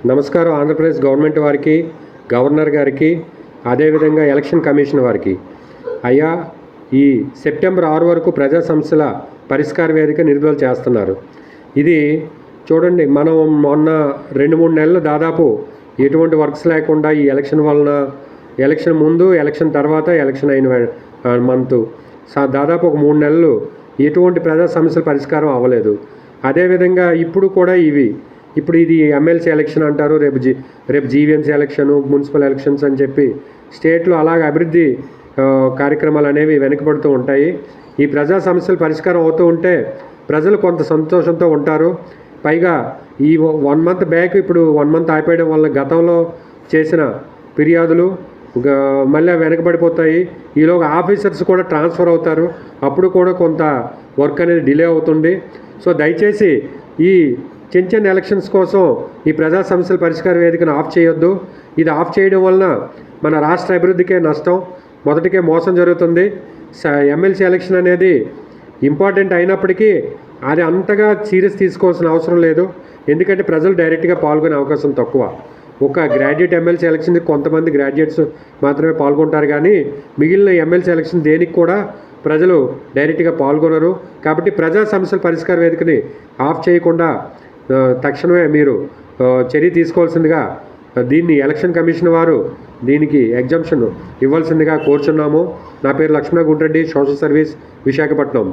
నమస్కారం. ఆంధ్రప్రదేశ్ గవర్నమెంట్ వారికి, గవర్నర్ గారికి, అదేవిధంగా ఎలక్షన్ కమిషన్ వారికి. అయ్యా, ఈ సెప్టెంబర్ 6 వరకు ప్రజా సమస్యల పరిష్కార వేదిక నిర్మూలన చేస్తున్నారు. ఇది చూడండి, మనం మొన్న 2-3 నెలలు దాదాపు ఎటువంటి వర్క్స్ లేకుండా ఈ ఎలక్షన్ వలన, ఎలక్షన్ ముందు, ఎలక్షన్ తర్వాత, ఎలక్షన్ అయిన మంత్ దాదాపు ఒక 3 నెలలు ఎటువంటి ప్రజా సమస్యల పరిష్కారం అవ్వలేదు. అదేవిధంగా ఇప్పుడు కూడా ఇప్పుడు ఇది ఎమ్మెల్సీ ఎలక్షన్ అంటారు, రేపు జీవీఎంసీ ఎలక్షను, మున్సిపల్ ఎలక్షన్స్ అని చెప్పి స్టేట్లో అలాగ అభివృద్ధి కార్యక్రమాలు అనేవి వెనుకబడుతూ ఉంటాయి. ఈ ప్రజా సమస్యలు పరిష్కారం అవుతూ ఉంటే ప్రజలు కొంత సంతోషంతో ఉంటారు. పైగా ఈ 1 మంత్ బ్యాక్ ఇప్పుడు 1 మంత్ ఆపేయడం వల్ల గతంలో చేసిన ఫిర్యాదులు మళ్ళీ వెనకబడిపోతాయి. ఈలోగా ఆఫీసర్స్ కూడా ట్రాన్స్ఫర్ అవుతారు, అప్పుడు కూడా కొంత వర్క్ అనేది డిలే అవుతుంది. సో దయచేసి ఈ చిన్న ఎలక్షన్స్ కోసం ఈ ప్రజా సమస్యల పరిష్కార వేదికను ఆఫ్ చేయొద్దు. ఇది ఆఫ్ చేయడం వలన మన రాష్ట్ర అభివృద్ధికే నష్టం, మొదటికే మోసం జరుగుతుంది. ఎమ్మెల్సీ ఎలక్షన్ అనేది ఇంపార్టెంట్ అయినప్పటికీ అది అంతగా సీరియస్ తీసుకోవాల్సిన అవసరం లేదు. ఎందుకంటే ప్రజలు డైరెక్ట్గా పాల్గొనే అవకాశం తక్కువ. ఒక గ్రాడ్యుయేట్ ఎమ్మెల్సీ ఎలక్షన్కి కొంతమంది గ్రాడ్యుయేట్స్ మాత్రమే పాల్గొంటారు, కానీ మిగిలిన ఎమ్మెల్సీ ఎలక్షన్ దేనికి కూడా ప్రజలు డైరెక్ట్గా పాల్గొనరు. కాబట్టి ప్రజా సమస్యల పరిష్కార వేదికని ఆఫ్ చేయకుండా తక్షణమే మీరు చర్య తీసుకోవాల్సిందిగా, దీన్ని ఎలక్షన్ కమిషన్ వారు దీనికి ఎగ్జంప్షన్ ఇవ్వాల్సిందిగా కోరుచున్నాము. నా పేరు లక్ష్మణ గుండ్రెడ్డి, సోషల్ సర్వీస్, విశాఖపట్నం.